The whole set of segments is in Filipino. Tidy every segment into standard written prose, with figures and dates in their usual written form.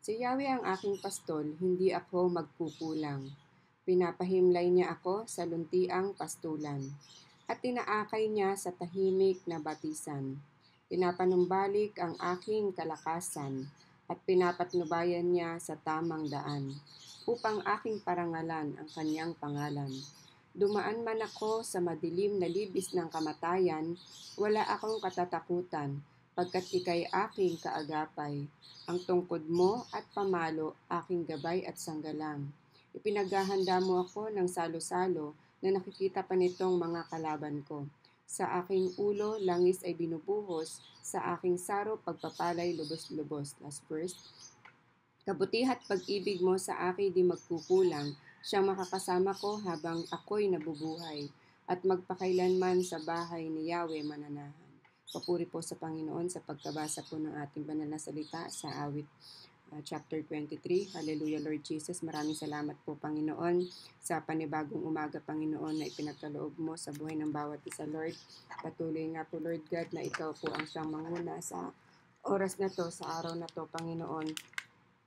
Si Yahweh ang aking pastol, hindi ako magkukulang. Pinapahimlay niya ako sa luntiang pastulan, at tinaakay niya sa tahimik na batisan. Pinapanumbalik ang aking kalakasan, at pinapatnubayan niya sa tamang daan, upang aking parangalan ang kanyang pangalan. Dumaan man ako sa madilim na libis ng kamatayan, wala akong katatakutan, pagkat ika'y aking kaagapay. Ang tungkod mo at pamalo, aking gabay at sanggalang. Ipinaghahanda mo ako ng salo-salo na nakikita pa nitong mga kalaban ko. Sa aking ulo, langis ay binubuhos, sa aking saro, pagpapalay, lubos-lubos. Last verse. Kabutihat pag-ibig mo sa akin di magkukulang, siyang makakasama ko habang ako'y nabubuhay, at magpakailanman sa bahay ni Yahweh mananahan. Papuri po sa Panginoon sa pagkabasa po ng ating banal na salita sa awit chapter 23. Hallelujah, Lord Jesus. Maraming salamat po, Panginoon, sa panibagong umaga, Panginoon, na ipinagkaloob mo sa buhay ng bawat isa, Lord. Patuloy nga po, Lord God, na ikaw po ang siyang manguna sa oras na to, sa araw na to, Panginoon,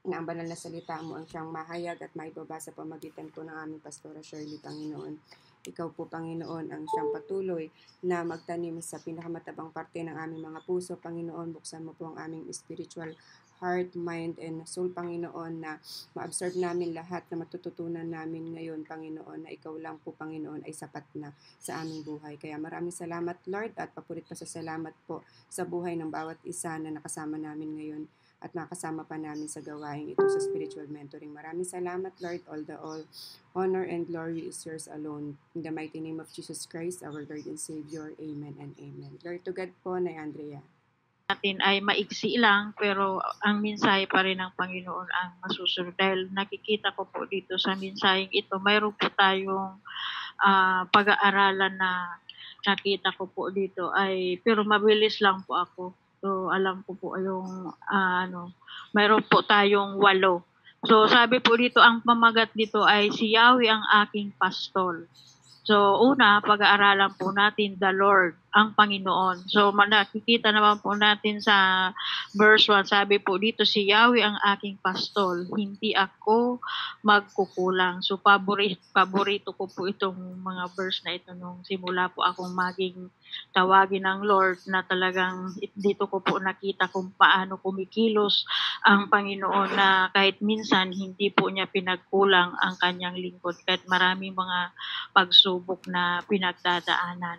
na ang banal na salita mo ang siyang mahayag at maibabasa pamagitan po ng aming Pastora Shirley, Panginoon. Ikaw po, Panginoon, ang siyang patuloy na magtanim sa pinakamatabang parte ng aming mga puso, Panginoon. Buksan mo po ang aming spiritual heart, mind, and soul, Panginoon, na ma-absorb namin lahat na matututunan namin ngayon, Panginoon, na ikaw lang po, Panginoon, ay sapat na sa aming buhay. Kaya maraming salamat, Lord, at papurit pa sa salamat po sa buhay ng bawat isa na nakasama namin ngayon at makasama pa namin sa gawain ito sa spiritual mentoring. Maraming salamat, Lord. All honor and glory is yours alone. In the mighty name of Jesus Christ, our Lord and Savior. Amen and amen. Glory to God po, na Andrea. Natin ay maigsi lang, pero ang mensahe pa rin ng Panginoon ang masusunod. Dahil nakikita ko po dito sa mensaheng ito, mayroon po tayong pag-aaralan na nakita ko po dito pero mabilis lang po ako. So, alam ko po yung mayroon po tayong 8. So, sabi po dito, ang pamagat dito ay si Yahweh ang aking pastol. So, una, pag-aaralan po natin the Lord, ang Panginoon. So, nakikita naman po natin sa verse 1, sabi po dito, si Yahweh ang aking pastol, hindi ako magkukulang. So, paborito ko po itong mga verse na ito nung simula po akong maging tawagin ng Lord, na talagang dito ko po nakita kung paano kumikilos ang Panginoon, na kahit minsan hindi po niya pinagkulang ang kanyang lingkod kahit maraming mga pagsubok na pinagdadaanan.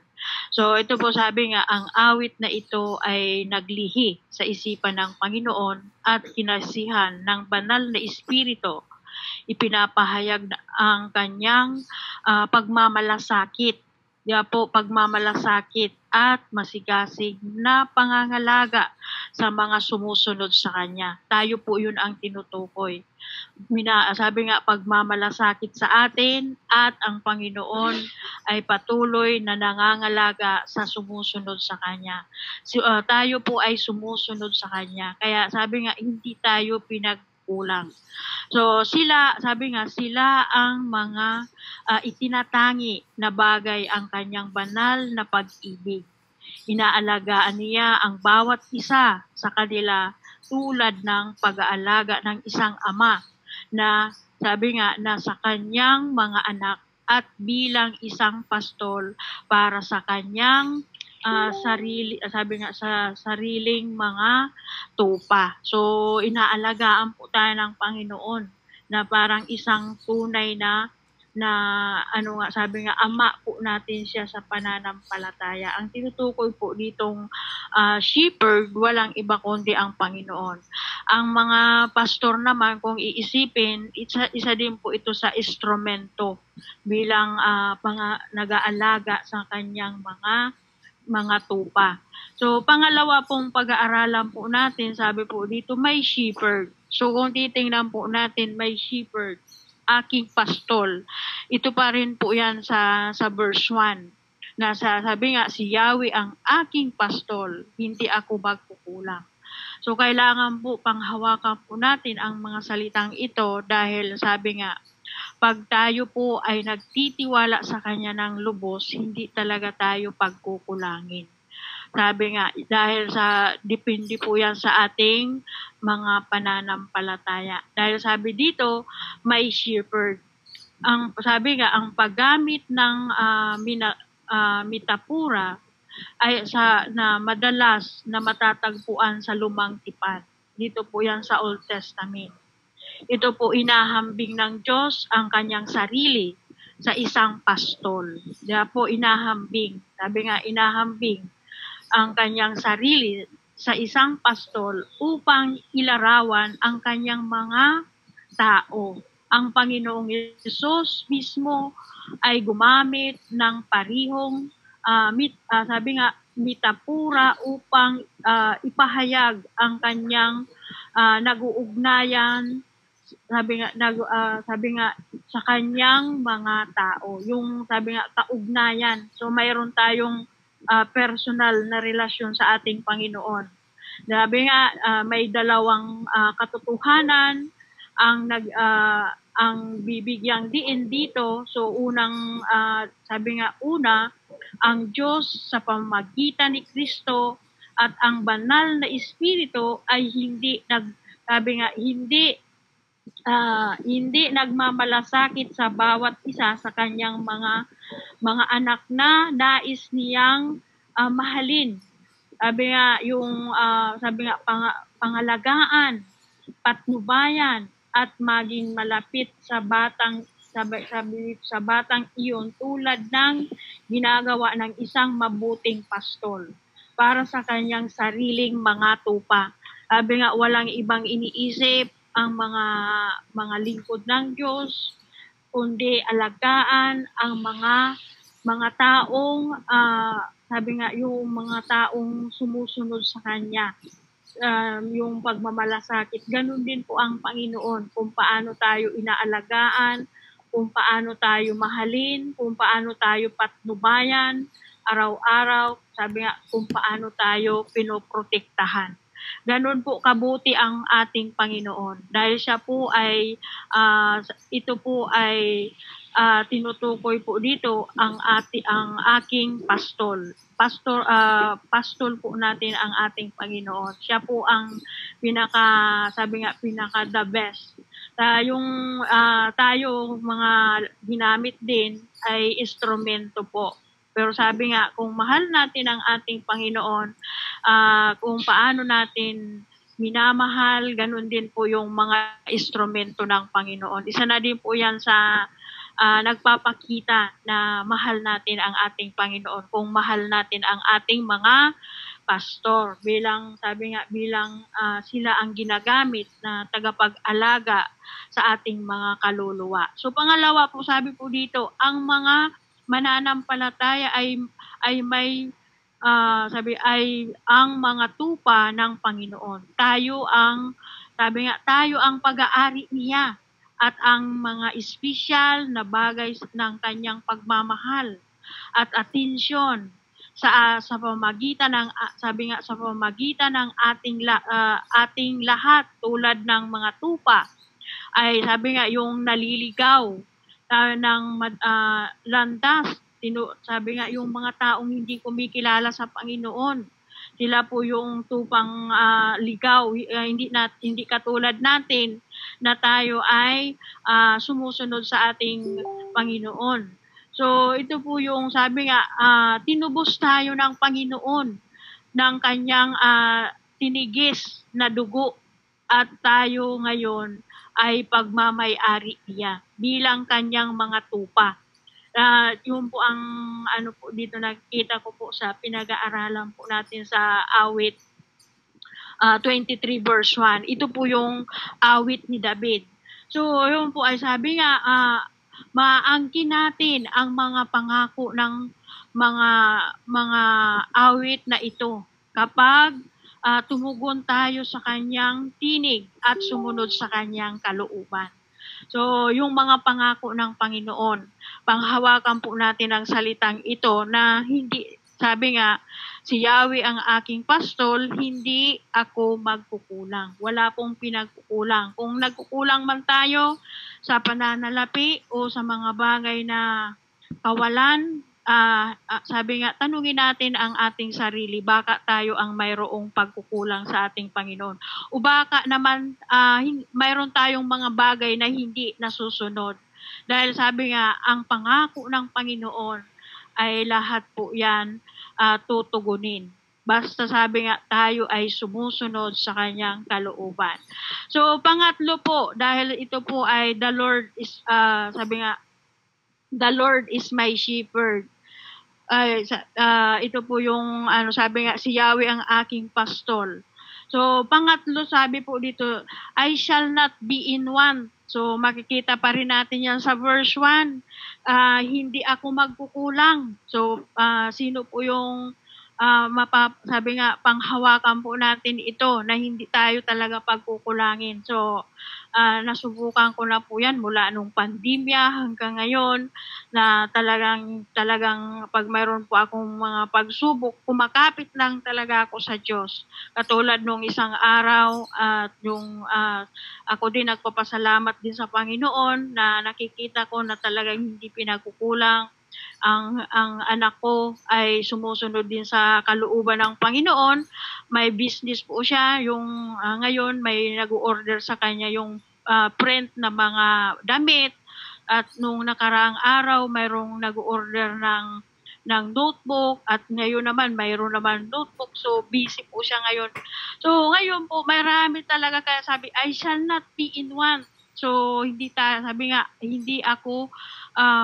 So ito po, sabi nga, ang awit na ito ay naglihi sa isipan ng Panginoon at kinasihan ng banal na Espiritu. Ipinapahayag ang kanyang pagmamalasakit, pagmamalasakit at masigasig na pangangalaga sa mga sumusunod sa kanya. Tayo po yun ang tinutukoy. Sabi nga, pagmamalasakit sa atin, at ang Panginoon ay patuloy na nangangalaga sa sumusunod sa kanya. Tayo po ay sumusunod sa kanya. Kaya sabi nga, hindi tayo pinagkulang. So sabi nga, sila ang mga itinatangi na bagay ang kanyang banal na pag-ibig. Inaalagaan niya ang bawat isa sa kanila tulad ng pag-aalaga ng isang ama, na sabi nga, na sa kanyang mga anak, at bilang isang pastol para sa kanyang sabi nga, sa sariling mga tupa. So, inaalagaan po tayo ng Panginoon na parang isang tunay na sabi nga, ama po natin siya sa pananampalataya. Ang tinutukoy po ditong shepherd, walang iba kundi ang Panginoon. Ang mga pastor naman, kung iisipin, isa din po ito sa instrumento bilang nag-aalaga sa kanyang mga tupa. So, pangalawa pong pag-aaralan po natin, sabi po dito, may shepherd. So, kung titingnan po natin, may shepherd, aking pastol. Ito pa rin po yan sa verse 1. Sabi nga, si Yahweh ang aking pastol, hindi ako magkukulang. So, kailangan po panghawakan po natin ang mga salitang ito, dahil sabi nga, pag tayo po ay nagtitiwala sa Kanya ng lubos, hindi talaga tayo pagkukulangin. Sabi nga, dahil sa, depende po yan sa ating mga pananampalataya. Dahil sabi dito, may shepherd. Ang sabi nga, ang paggamit ng mitapura ay na madalas na matatagpuan sa lumang tipan. Dito po yan sa Old Testament. Ito po inahambing ng Diyos ang kanyang sarili sa isang pastol. Kaya po inahambing, sabi nga inahambing ang kanyang sarili sa isang pastol upang ilarawan ang kanyang mga tao. Ang Panginoong Yesus mismo ay gumamit ng parihong sabi nga mitapura upang ipahayag ang kanyang nag-uugnayan sabi nga sa kanyang mga tao, yung sabi nga kaugnayan. So mayroon tayong personal na relasyon sa ating Panginoon. Sabi nga may dalawang katotohanan ang bibigyang diin dito. So unang sabi nga ang Diyos sa pamamagitan ni Kristo at ang banal na Espiritu ay hindi nagmamalasakit sa bawat isa sa kanyang mga anak na nais niyang mahalin. Sabi nga pangalagaan, patnubayan at maging malapit sa batang iyon tulad ng ginagawa ng isang mabuting pastol para sa kanyang sariling mga tupa. Sabi nga walang ibang iniisip ang mga lingkod ng Diyos kundi alagaan ang mga taong sabi nga yung mga taong sumusunod sa kanya. Yung pagmamalasakit, ganun din po ang Panginoon, kung paano tayo inaalagaan, kung paano tayo mahalin, kung paano tayo patnubayan araw-araw, sabi nga kung paano tayo pinoprotektahan. Ganun po kabuti ang ating Panginoon. Dahil siya po ay, ito po ay tinutukoy po dito ang aking pastol. Pastol po natin ang ating Panginoon. Siya po ang sabi nga, pinaka the best. Tayo mga ginamit din ay instrumento po. Pero sabi nga, kung mahal natin ang ating Panginoon, kung paano natin minamahal, ganun din po yung mga instrumento ng Panginoon. Isa na din po yan sa nagpapakita na mahal natin ang ating Panginoon, kung mahal natin ang ating mga pastor. Sabi nga, sila ang ginagamit na tagapag-alaga sa ating mga kaluluwa. So pangalawa po, sabi po dito, ang mga mananampalataya ay may ang mga tupa ng Panginoon. Tayo ang pag-aari niya at ang mga espesyal na bagay ng kanyang pagmamahal at atensyon sa pamamagitan ng ating lahat tulad ng mga tupa ay sabi nga yung naliligaw ng landas. Sabi nga yung mga taong hindi kumikilala sa Panginoon, sila po yung tupang ligaw, hindi katulad natin na tayo ay sumusunod sa ating Panginoon. So ito po yung sabi nga tinubos tayo ng Panginoon ng kanyang tinigis na dugo at tayo ngayon ay pagmamay-ari niya bilang kanyang mga tupa. Yun po ang po dito nakita ko po sa pinag-aaralan po natin sa awit 23 verse 1. Ito po yung awit ni David. So yun po ay sabi nga maangkin natin ang mga pangako ng mga awit na ito kapag tumugon tayo sa kanyang tinig at sumunod sa kanyang kalooban. So, yung mga pangako ng Panginoon, panghawakan po natin ang salitang ito na hindi, sabi nga, si Yahweh ang aking pastol, hindi ako magkukulang. Wala pong pinagkukulang. Kung nagkukulang man tayo sa pananalapi o sa mga bagay na kawalan, sabi nga, tanungin natin ang ating sarili, baka tayo ang mayroong pagkukulang sa ating Panginoon. O baka naman, mayroon tayong mga bagay na hindi nasusunod. Dahil sabi nga, ang pangako ng Panginoon ay lahat po yan tutugunin. Basta sabi nga, tayo ay sumusunod sa kanyang kalooban. So, pangatlo po, dahil ito po ay the Lord is, sabi nga, the Lord is my shepherd. Ito po yung sabi nga, si Yahweh ang aking pastol. So pangatlo, sabi po dito, I shall not be in want. So makikita pa rin natin yan sa verse 1. Hindi ako magkukulang. So sino po yung sabi nga, panghawakan po natin ito na hindi tayo talaga pagkukulangin. So nasubukan ko na po yan mula nung pandemya hanggang ngayon, na talagang pag mayroon po akong mga pagsubok, kumakapit lang talaga ako sa Diyos. Katulad nung isang araw, at yung ako din nagpapasalamat din sa Panginoon na nakikita ko na talagang hindi pinagkukulang. Ang anak ko ay sumusunod din sa kalooban ng Panginoon. May business po siya. Yung ngayon may nag-order sa kanya yung print na mga damit. At nung nakaraang araw, mayroong nag-order ng notebook, at ngayon naman mayroon naman notebook. So busy po siya ngayon. So ngayon po marami talaga, kaya sabi, I shall not be in want. So sabi nga, hindi ako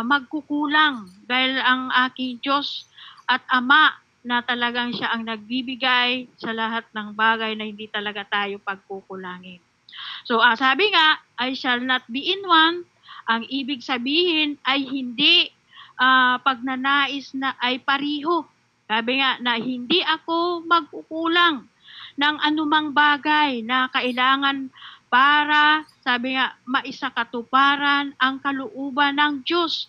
magkukulang, dahil ang aking Diyos at Ama na talagang siya ang nagbibigay sa lahat ng bagay na hindi talaga tayo pagkukulangin. So sabi nga, I shall not be in want, ang ibig sabihin ay hindi pagnanais na ay pariho. Sabi nga na hindi ako magkukulang ng anumang bagay na kailangan para, sabi nga, maisakatuparan ang kalooban ng Diyos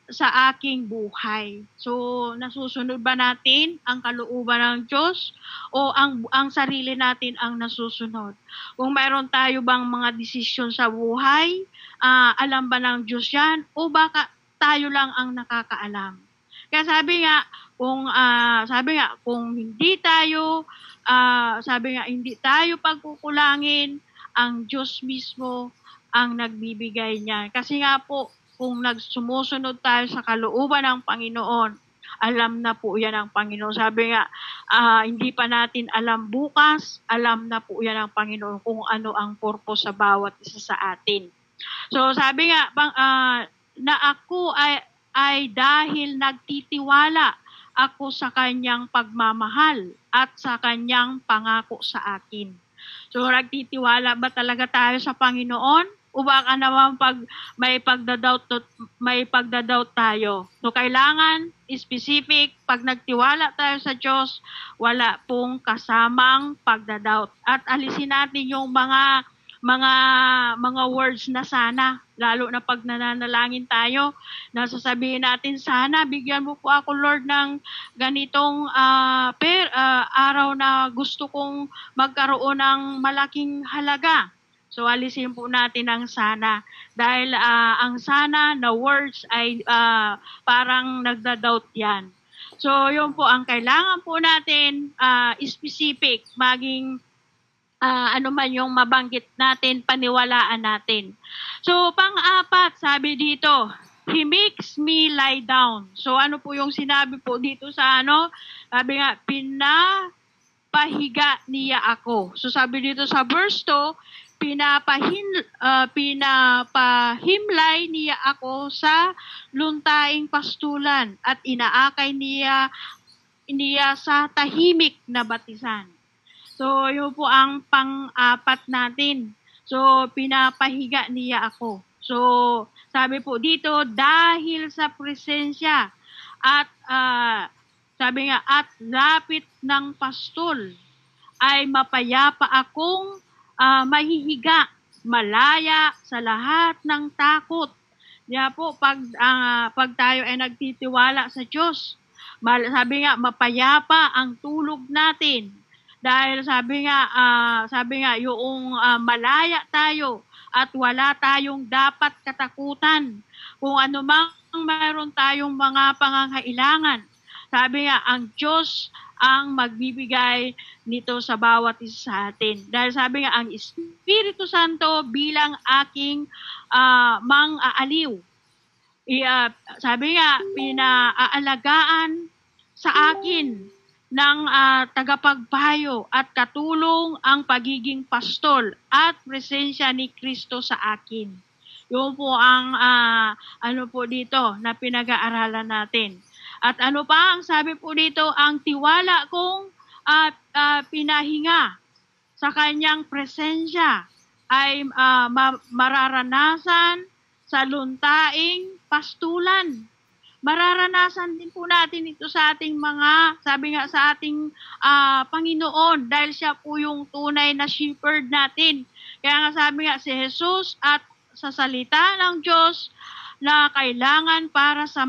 sa aking buhay. So, nasusunod ba natin ang kalooban ng Diyos o ang sarili natin ang nasusunod? Kung mayroon tayo bang mga desisyon sa buhay, alam ba ng Diyos yan o baka tayo lang ang nakakaalam? Kaya sabi nga, kung hindi tayo, hindi tayo pagkukulangin, ang Diyos mismo ang nagbibigay niyan. Kasi nga po, kung sumusunod tayo sa kalooban ng Panginoon, alam na po yan ng Panginoon. Sabi nga, hindi pa natin alam bukas, alam na po yan ng Panginoon kung ano ang purpose sa bawat isa sa atin. So sabi nga, na ako ay dahil nagtitiwala ako sa kanyang pagmamahal at sa kanyang pangako sa akin. So, nagtitiwala ba talaga tayo sa Panginoon? O baka naman pag may pagdadoubt tayo. So, kailangan specific, pag nagtiwala tayo sa Diyos, wala pong kasamang pagdadoubt. At alisin natin yung mga words na sana, lalo na pag nananalangin tayo, nasasabihin natin, sana bigyan mo po ako, Lord, ng ganitong araw na gusto kong magkaroon ng malaking halaga. So alisin po natin ang sana, dahil ang sana na words ay parang nagda-doubt yan. So yun po ang kailangan po natin, specific, maging ano man yung mabanggit natin, paniwalaan natin. So, pang-apat, sabi dito, He makes me lie down. So, ano po yung sinabi po dito sa Sabi nga, pinapahiga niya ako. So, sabi dito sa verse 2, pinapahimlay niya ako sa luntaing pastulan at inaakay niya sa tahimik na batisan. So, yun po ang pang-apat natin. So, pinapahiga niya ako. So, sabi po dito, dahil sa presensya at sabi nga, at lapit ng pastol, ay mapayapa akong mahihiga, malaya sa lahat ng takot. Kaya po, pag tayo ay nagtitiwala sa Diyos, sabi nga, mapayapa ang tulog natin. Dahil sabi nga yung malaya tayo at wala tayong dapat katakutan kung ano mang mayroon tayong mga pangangailangan. Sabi nga, ang Diyos ang magbibigay nito sa bawat isa sa atin. Dahil sabi nga, ang Espiritu Santo bilang aking mang-aaliw. Sabi nga, pinaalagaan sa akin ng tagapagpayo at katulong ang pagiging pastol at presensya ni Kristo sa akin. Yun po ang ano po dito na pinag-aaralan natin. At ano pa ang sabi po dito, ang tiwala kong pinahinga sa kanyang presensya ay mararanasan sa luntaing pastulan. Mararanasan din po natin ito sa ating mga, sabi nga sa ating Panginoon, dahil siya po yung tunay na shepherd natin. Kaya nga sabi nga si Jesus at sa salita ng Diyos na kailangan para sa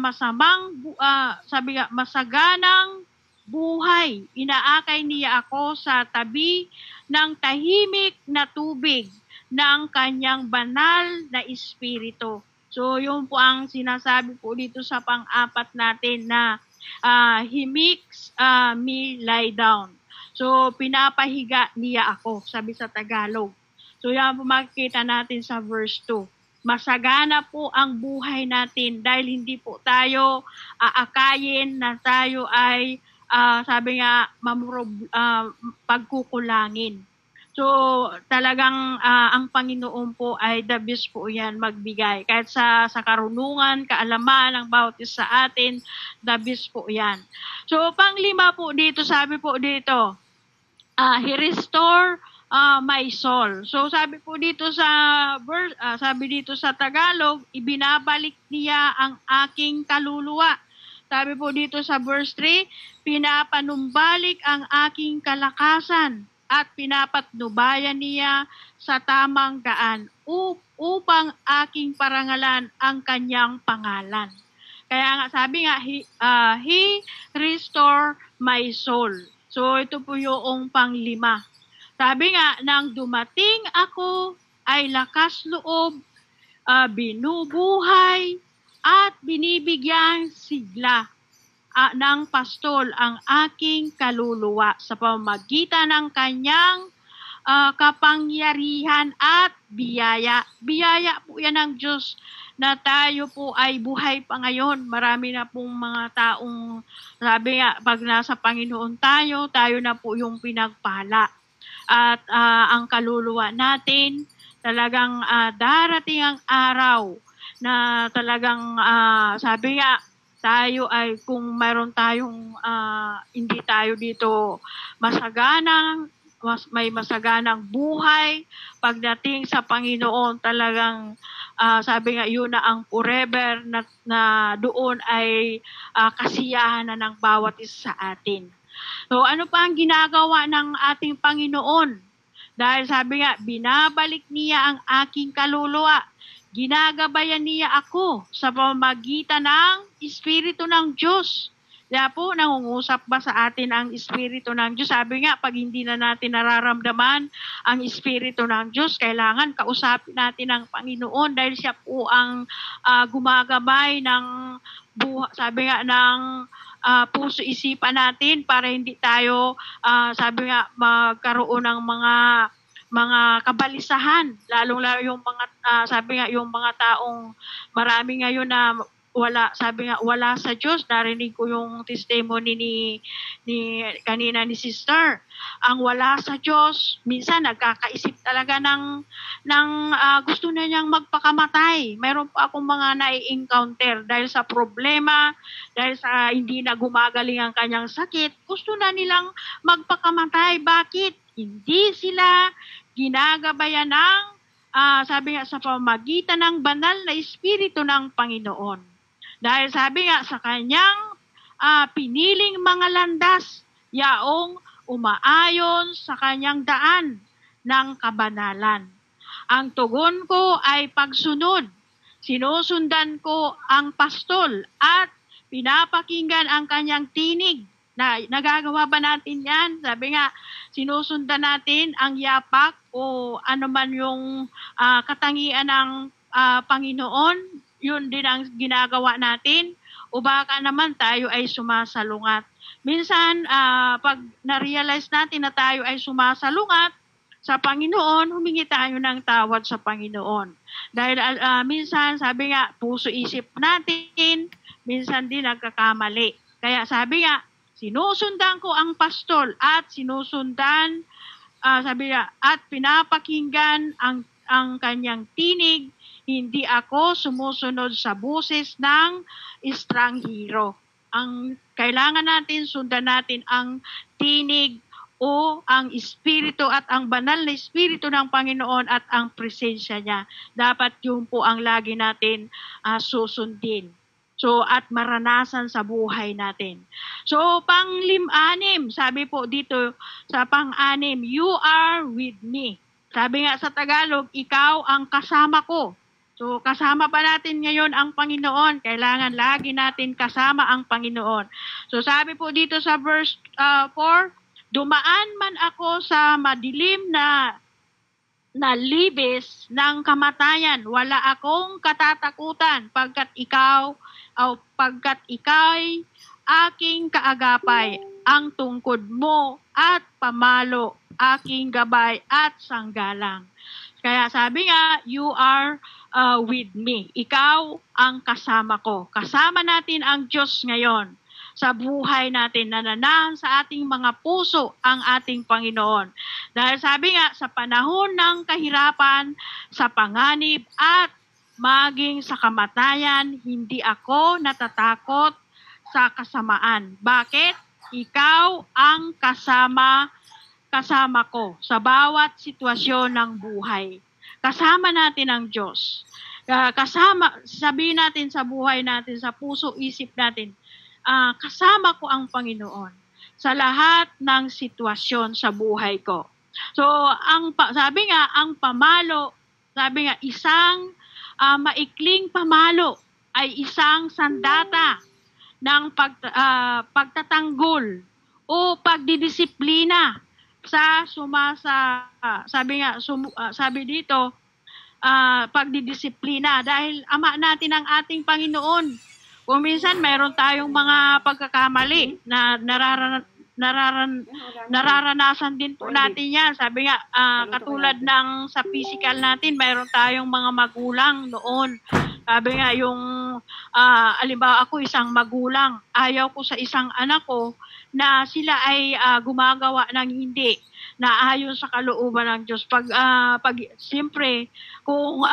sabi nga, masaganang buhay. Inaakay niya ako sa tabi ng tahimik na tubig ng kanyang banal na espiritu. So, yun po ang sinasabi po dito sa pang-apat natin na He makes me lie down. So, pinapahiga niya ako, sabi sa Tagalog. So, yan po makikita natin sa verse 2. Masagana po ang buhay natin dahil hindi po tayo aakayin na tayo ay, sabi nga, pagkukulangin. So, talagang ang Panginoon po ay the best po yan magbigay. Kahit sa karunungan, kaalaman ng bawat isa sa atin, the best po yan. So, panglima po dito, sabi po dito, He restore my soul. So, sabi po dito sa verse, sabi dito sa Tagalog, ibinabalik niya ang aking kaluluwa. Sabi po dito sa verse 3, pinapanumbalik ang aking kalakasan at pinapatnubayan niya sa tamang daan upang aking parangalan ang kanyang pangalan. Kaya nga sabi nga, He restore my soul. So ito po yung panglima. Sabi nga, nang dumating ako ay lakas loob, binubuhay at binibigyan sigla ng pastol ang aking kaluluwa sa pamamagitan ng kanyang kapangyarihan at biyaya. Biyaya po yan ng Diyos na tayo po ay buhay pa ngayon. Marami na pong mga taong, sabi nga, pag nasa Panginoon tayo na po yung pinagpala. At ang kaluluwa natin, talagang darating ang araw na talagang, sabi nga, tayo ay kung mayroon tayong hindi tayo dito may masaganang buhay pagdating sa Panginoon, talagang sabi nga yun na ang forever na doon ay kasiyahan na ng bawat isa sa atin. So ano pa ang ginagawa ng ating Panginoon? Dahil sabi nga, binabalik niya ang aking kaluluwa. Ginagabayan niya ako sa pamamagitan ng Espiritu ng Diyos. Kaya po, nangungusap ba sa atin ang Espiritu ng Diyos? Sabi nga, pag hindi na natin nararamdaman ang Espiritu ng Diyos, kailangan kausapin natin ang Panginoon dahil siya po ang gumagabay ng sabi nga, ng puso isipan natin para hindi tayo, sabi nga, magkaroon ng mga kabalisahan, lalong-lalo yung mga sabi nga yung mga taong marami ngayon na sabi nga wala sa Diyos. Narinig ko yung testimony ni kanina ni sister. Ang wala sa Diyos, minsan nagkakaisip talaga ng gusto na niyang magpakamatay. Mayroon pa akong mga nai-encounter dahil sa problema, dahil sa hindi na gumagaling ang kanyang sakit, gusto na nilang magpakamatay. Bakit? Hindi sila ginagabayan ng, sabi nga, sa pamamagitan ng banal na Espiritu ng Panginoon. Dahil sabi nga, sa kanyang piniling mga landas, yaong umaayon sa kanyang daan ng kabanalan. Ang tugon ko ay pagsunod. Sinusundan ko ang pastol at pinapakinggan ang kanyang tinig. Nagagawa ba natin yan? Sabi nga, sinusundan natin ang yapak o ano man yung katangian ng Panginoon, yun din ang ginagawa natin, o baka naman tayo ay sumasalungat. Minsan, pag na-realize natin na tayo ay sumasalungat sa Panginoon, humingi tayo ng tawad sa Panginoon. Dahil minsan, sabi nga, puso-isip natin, minsan din nagkakamali. Kaya sabi nga, sinusundan ko ang pastol at sinusundan, sabi nga, at pinapakinggan ang kanyang tinig, hindi ako sumusunod sa boses ng estranghero. Ang kailangan natin, sundan natin ang tinig o ang Espiritu at ang banal na Espiritu ng Panginoon at ang presensya niya. Dapat yun po ang lagi natin susundin. So, at maranasan sa buhay natin. So, pang-6, sabi po dito sa pang-6, you are with me. Sabi nga sa Tagalog, ikaw ang kasama ko. So, kasama pa natin ngayon ang Panginoon. Kailangan lagi natin kasama ang Panginoon. So, sabi po dito sa verse 4, dumaan man ako sa madilim na libis ng kamatayan, wala akong katatakutan pagkat ika'y aking kaagapay, ang tungkod mo at pamalo, aking gabay at sanggalang. Kaya sabi nga, you are with me. Ikaw ang kasama ko. Kasama natin ang Diyos ngayon sa buhay natin, nananahan sa ating mga puso ang ating Panginoon. Dahil sabi nga, sa panahon ng kahirapan, sa panganib at maging sa kamatayan, hindi ako natatakot sa kasamaan. Bakit? Ikaw ang kasama ko sa bawat sitwasyon ng buhay. Kasama natin ang Diyos. Sabihin natin sa buhay natin, sa puso, isip natin, kasama ko ang Panginoon sa lahat ng sitwasyon sa buhay ko. So, sabi nga, ang pamalo, sabi nga, isang maikling pamalo ay isang sandata ng pagtatanggol o pagdidisiplina sa sabi dito, pagdidisiplina dahil ama natin ang ating Panginoon. Kung minsan mayroon tayong mga pagkakamali na nararanasan din po natin yan. Sabi nga, katulad ng sa physical natin, mayroon tayong mga magulang noon. Sabi nga, alimbawa ako isang magulang, ayaw ko sa isang anak ko na sila ay gumagawa ng hindi na ayon sa kalooban ng Diyos. Siyempre, kung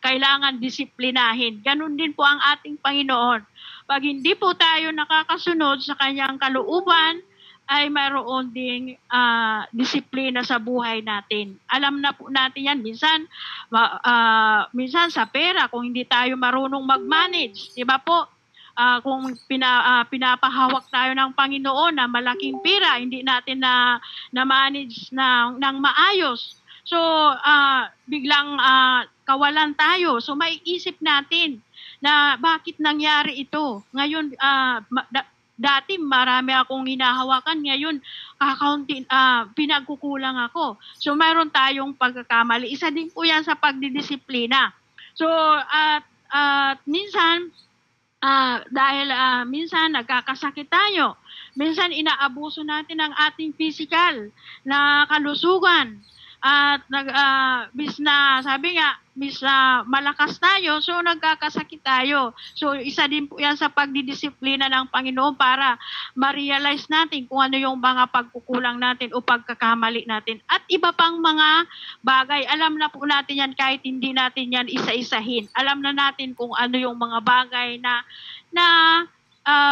kailangan disiplinahin. Ganun din po ang ating Panginoon. Pag hindi po tayo nakakasunod sa kanyang kalooban, ay mayroon ding disiplina sa buhay natin. Alam na po natin yan. Minsan sa pera, kung hindi tayo marunong mag-manage, di ba po? Kung pinapahawak tayo ng Panginoon na malaking pera, hindi natin na-manage ng maayos. So, biglang kawalan tayo. So, maiisip natin na bakit nangyari ito. Ngayon, dati marami akong hinahawakan. Ngayon, pinagkukulang ako. So, mayroon tayong pagkakamali. Isa din po yan sa pagdidisiplina. So, at minsan, dahil minsan nagkakasakit tayo. Minsan, inaabuso natin ang ating physical na kalusugan. At sabi nga, malakas tayo, so nagkakasakit tayo. So isa din po yan sa pagdidisiplina ng Panginoon para ma-realize natin kung ano yung mga pagkukulang natin o pagkakamali natin. At iba pang mga bagay, alam na po natin yan kahit hindi natin yan isa-isahin. Alam na natin kung ano yung mga bagay na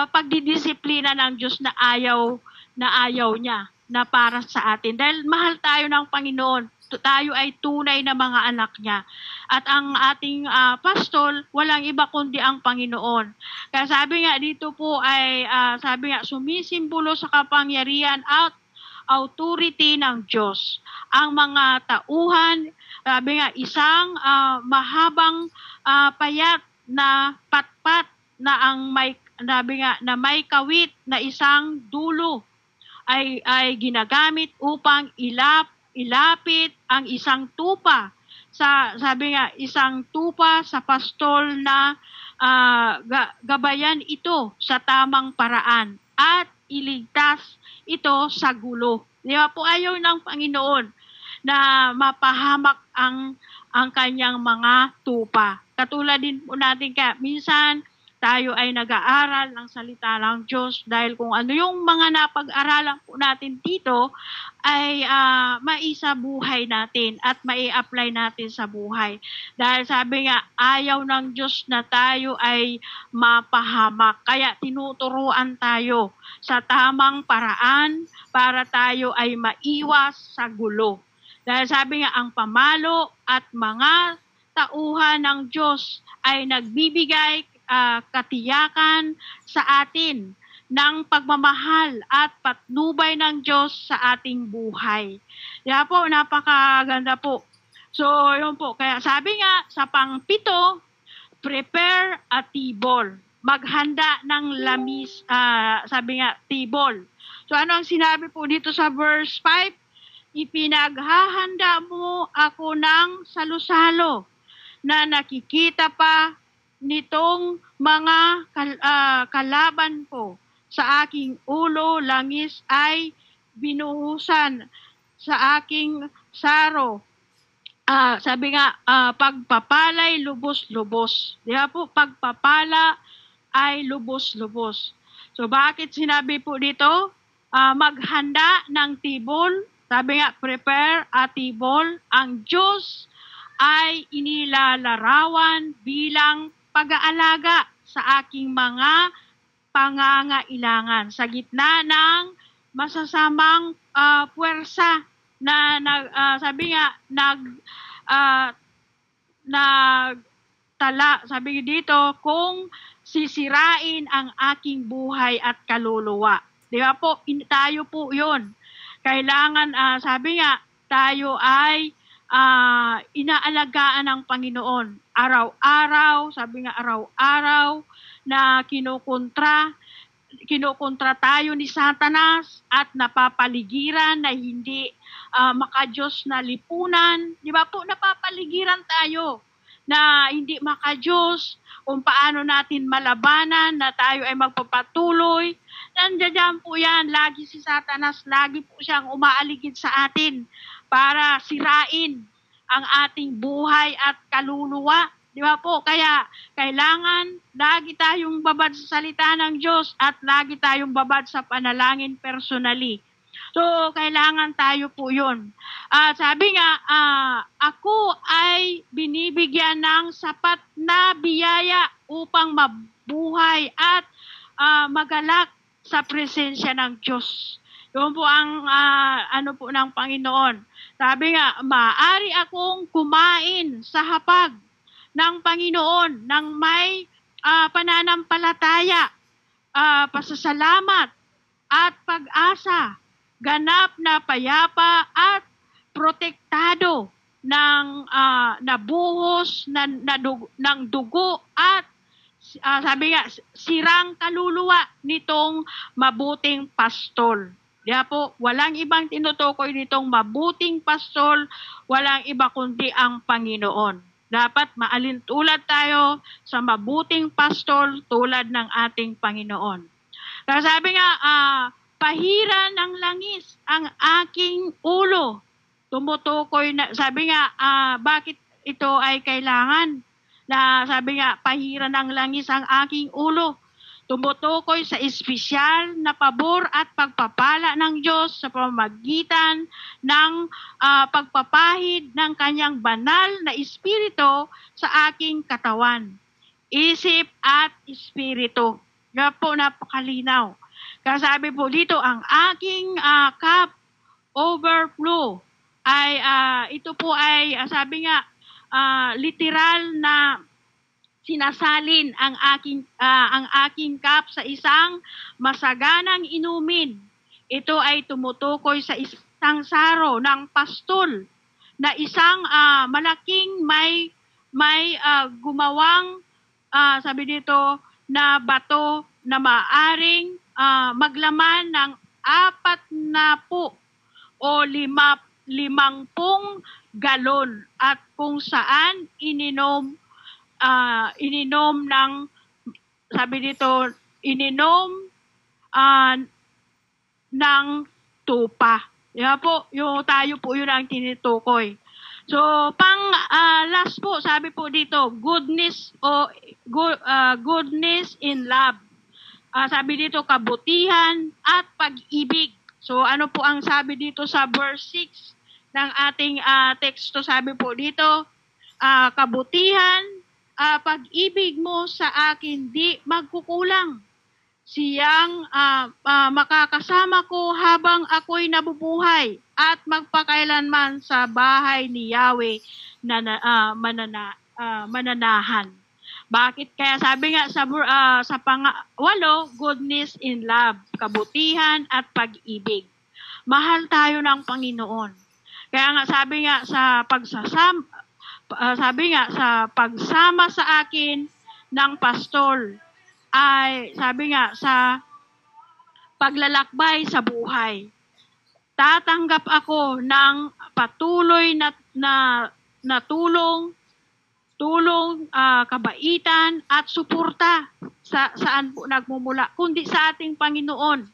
pagdidisiplina ng Diyos na ayaw niya na para sa atin. Dahil mahal tayo ng Panginoon. Tayo ay tunay na mga anak niya. At ang ating pastol, walang iba kundi ang Panginoon. Kaya sabi nga dito po ay, sumisimbolo sa kapangyarihan at authority ng Diyos. Ang mga tauhan, sabi nga, isang mahabang payat na patpat na may kawit na isang dulo ay ginagamit upang ilapit ang isang tupa sabi nga isang tupa sa pastol na gabayan ito sa tamang paraan at iligtas ito sa gulo. Di ba po, ayaw ng Panginoon na mapahamak ang kanyang mga tupa. Katulad din po natin kaya minsan tayo ay nag-aaral ng salita ng Diyos dahil kung ano yung mga napag-aralan po natin dito ay maisabuhay natin at mai-apply natin sa buhay. Dahil sabi nga, ayaw ng Diyos na tayo ay mapahamak. Kaya tinuturuan tayo sa tamang paraan para tayo ay maiwas sa gulo. Dahil sabi nga, ang pamalo at mga tauhan ng Diyos ay nagbibigay katiyakan sa atin ng pagmamahal at patnubay ng Diyos sa ating buhay. Kaya po, napakaganda po. So, yun po. Kaya sabi nga, sa pang-7, prepare a table. Maghanda ng lamis, sabi nga, table. So, ano ang sinabi po dito sa verse 5? Ipinaghahanda mo ako ng salo-salo na nakikita pa nitong mga kalaban ko. Sa aking ulo, langis ay binuhusan sa aking saro. Sabi nga, pagpapalay lubos-lubos. Di ba po, pagpapala ay lubos-lubos. So bakit sinabi po dito, maghanda ng tibol? Sabi nga, prepare a tibol. Ang Diyos ay inilalarawan bilang pag-aalaga sa aking mga pangangailangan sa gitna ng masasamang puwersa na sabi nga nagtala, sabi dito, kung sisirain ang aking buhay at kaluluwa. Di ba po, tayo po yun. Kailangan, sabi nga, tayo ay inaalagaan ng Panginoon. Araw-araw, sabi nga araw-araw, na kinukontra tayo ni Satanas at napapaligiran na hindi makadiyos na lipunan. Di ba po, napapaligiran tayo na hindi makadiyos, kung paano natin malabanan na tayo ay magpapatuloy. Nandiyan po yan, lagi si Satanas, lagi po siyang umaaligid sa atin para sirain ang ating buhay at kaluluwa. Di ba po? Kaya kailangan lagi tayong babad sa salita ng Diyos at lagi tayong babad sa panalangin personally. So, kailangan tayo po yun. Sabi nga, ako ay binibigyan ng sapat na biyaya upang mabuhay at magalak sa presensya ng Diyos. Yun po ang ano po ng Panginoon. Sabi nga, maaari akong kumain sa hapag ng Panginoon ng may pananampalataya, pasasalamat at pag-asa, ganap na payapa at protektado ng nabuhos ng dugo at sabi nga, sirang kaluluwa nitong mabuting pastol. Kaya po, walang ibang tinutukoy nitong mabuting pastol, walang iba kundi ang Panginoon. Dapat maalintulad tayo sa mabuting pastol tulad ng ating Panginoon. Kaya sabi nga, pahira ng langis ang aking ulo. Tumutukoy na, sabi nga, bakit ito ay kailangan? Na sabi nga, pahira ng langis ang aking ulo. Tumutukoy sa espesyal na pabor at pagpapala ng Diyos sa pamamagitan ng pagpapahid ng kanyang banal na espiritu sa aking katawan, isip at espiritu. Kaya po, napakalinaw. Kasabi po dito, ang aking cup overflow ay ito po ay sabi nga literal na sinasalin ang aking cup sa isang masaganang inumin. Ito ay tumutukoy sa isang saro ng pastol na isang malaking may gumawang sabi dito na bato na maaring maglaman ng 40 o 50 galon at kung saan ininom ng, sabi dito, ininom ah, ng tupa. Yan po, tayo po yun ang tinutukoy. So, last po, sabi po dito, goodness in love. Sabi dito, kabutihan at pag-ibig. So, ano po ang sabi dito sa verse 6 ng ating teksto? Sabi po dito, kabutihan, pag-ibig mo sa akin di magkukulang. Siyang makakasama ko habang ako'y nabubuhay at magpakailanman sa bahay ni Yahweh na mananahan. Bakit? Kaya sabi nga sa pang-8, goodness in love, kabutihan at pag-ibig. Mahal tayo ng Panginoon. Kaya nga sabi nga sa pagsama sa akin ng pastor, ay sabi nga sa paglalakbay sa buhay, tatanggap ako ng patuloy na tulong, kabaitan at suporta saan po nagmumula, kundi sa ating Panginoon.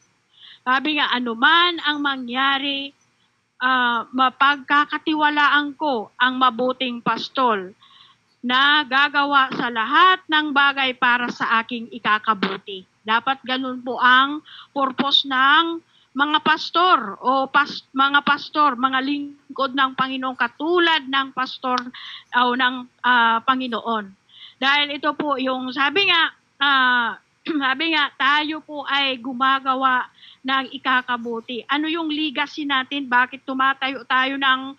Sabi nga, anuman ang mangyari, mapagkakatiwalaan ko ang mabuting pastol na gagawa sa lahat ng bagay para sa aking ikakabuti. Dapat ganun po ang purpose ng mga pastor o mga lingkod ng Panginoon, katulad ng pastor o ng Panginoon. Dahil ito po yung sabi nga tayo po ay gumagawa ng ikakabuti. Ano yung legacy natin? Bakit tumatayo tayo ng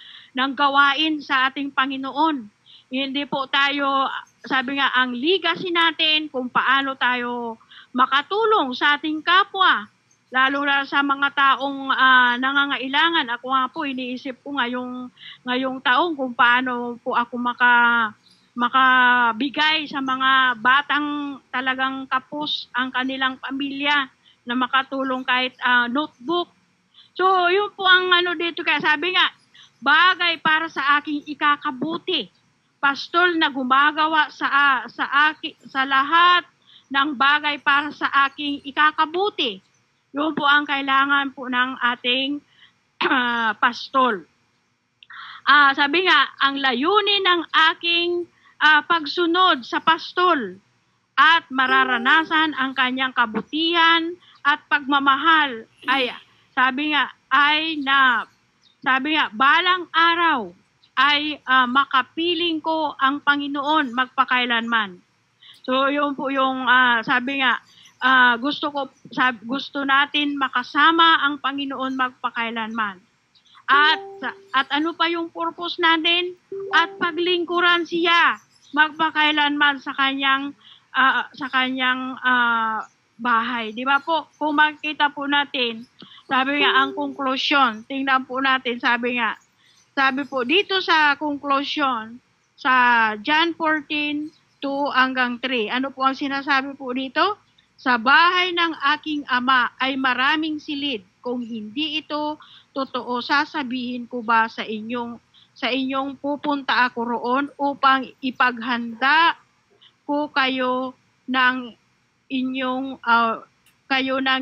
gawain sa ating Panginoon? Hindi po tayo, sabi nga, ang legacy natin kung paano tayo makatulong sa ating kapwa, lalo na sa mga taong nangangailangan. Ako nga po, iniisip ko ngayong taong kung paano po ako makabigay sa mga batang talagang kapos ang kanilang pamilya na makatulong kahit notebook. So, yun po ang dito. Kaya sabi nga, bagay para sa aking ikakabuti. Pastol na gumagawa sa lahat ng bagay para sa aking ikakabuti. Yun po ang kailangan po ng ating pastol. Sabi nga, ang layunin ng aking pagsunod sa pastol at mararanasan ang kanyang kabutihan at pagmamahal ay sabi nga balang araw ay makapiling ko ang Panginoon magpakailanman. So yun po yung sabi nga gusto natin makasama ang Panginoon magpakailanman. At ano pa yung purpose natin? At paglingkuran siya magpakailanman sa kanyang bahay. Di ba po? Kung makikita po natin, sabi nga ang conclusion, tingnan po natin, sabi po dito sa conclusion, sa John 14, 2 hanggang 3. Ano po ang sinasabi po dito? Sa bahay ng aking ama ay maraming silid. Kung hindi ito totoo, sasabihin ko ba sa inyong pupunta ako roon upang ipaghanda ko kayo ng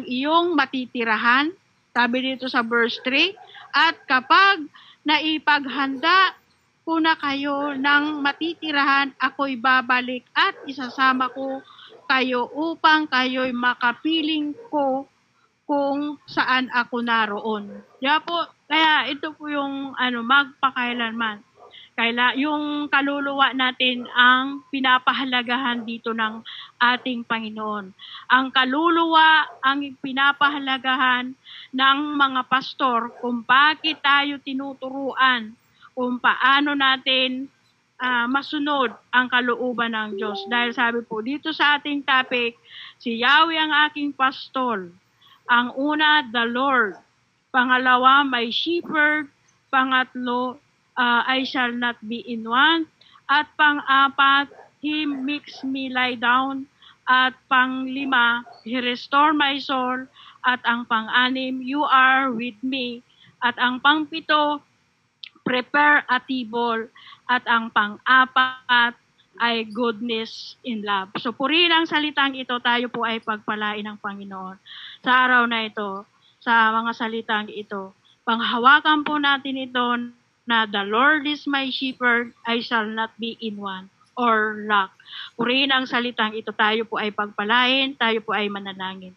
iyong matitirahan. Sabi dito sa verse 3, at kapag naipaghanda ko na kayo ng matitirahan, ako'y babalik at isasama ko kayo upang kayo'y makapiling ko kung saan ako naroon. Kaya ito po yung magpakailanman. Yung kaluluwa natin ang pinapahalagahan dito ng ating Panginoon. Ang kaluluwa ang pinapahalagahan ng mga pastor kung bakit tayo tinuturuan, kung paano natin masunod ang kalooban ng Diyos. Dahil sabi po dito sa ating topic, si Yahweh ang aking pastor. Ang una, the Lord. Pangalawa, my shepherd. Pangatlo, I shall not be in want. At pang-apat, He makes me lie down. At pang-lima, He restore my soul. At ang pang-anim, you are with me. At ang pang-pito, prepare a table. At ang pang-apat ay goodness in love. So purihin ang salitang ito, tayo po ay pagpalain ng Panginoon. Sa araw na ito, sa mga salitang ito, panghawakan po natin ito na the Lord is my shepherd, I shall not be in want or lack. Purihin ang salitang ito, tayo po ay pagpalain, tayo po ay mananangin.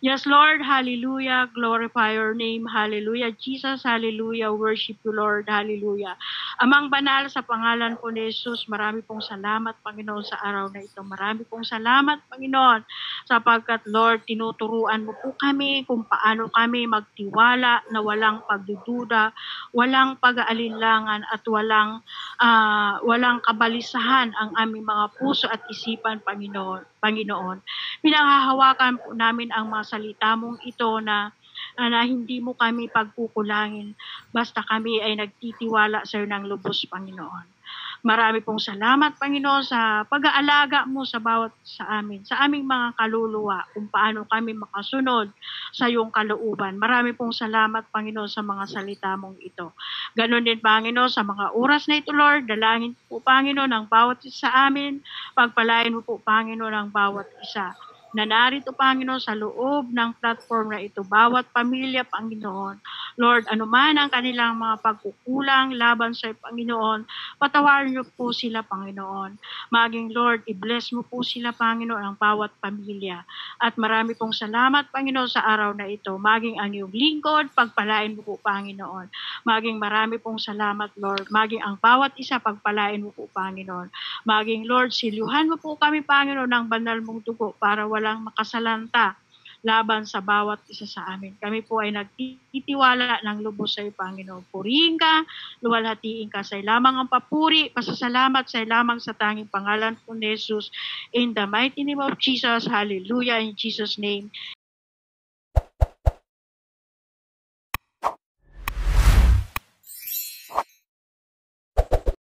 Yes, Lord, hallelujah, glorify your name, hallelujah, Jesus, hallelujah, worship you, Lord, hallelujah. Amang banal, sa pangalan po ni Jesus, marami pong salamat, Panginoon, sa araw na ito. Marami pong salamat, Panginoon, sapagkat, Lord, tinuturuan mo po kami kung paano kami magtiwala na walang pagdududa, walang pag-aalinlangan at walang kabalisahan ang aming mga puso at isipan, Panginoon. Pinanghahawakan po namin ang mga salita mong ito na hindi mo kami pagkukulangin basta kami ay nagtitiwala sa iyo ng lubos, Panginoon. Marami pong salamat, Panginoon, sa pag-aalaga mo sa bawat sa amin, sa aming mga kaluluwa, kung paano kami makasunod sa iyong kalooban. Marami pong salamat, Panginoon, sa mga salita mong ito. Ganon din, Panginoon, sa mga oras na ito, Lord, dalangin po, Panginoon, ang bawat isa sa amin. Pagpalain mo po, Panginoon, ang bawat isa na narito, Panginoon, sa loob ng platform na ito, bawat pamilya, Panginoon. Lord, anuman ang kanilang mga pagkukulang laban sa Panginoon, patawarin niyo po sila, Panginoon. Maging, Lord, i-bless mo po sila, Panginoon, ang bawat pamilya. At marami pong salamat, Panginoon, sa araw na ito. Maging ang iyong lingkod, pagpalain mo po, Panginoon. Maging marami pong salamat, Lord. Maging ang bawat isa, pagpalain mo po, Panginoon. Maging, Lord, siluhan mo po kami, Panginoon, ng banal mong dugo para walang makasalanta laban sa bawat isa sa amin. Kami po ay nagtitiwala ng lubos sa iyo, Panginoon. Purihin ka, luwalhatiin ka. Sa lamang ang papuri, pasasalamat sa lamang sa tanging pangalan po ni Jesus. In the mighty name of Jesus, hallelujah, in Jesus' name.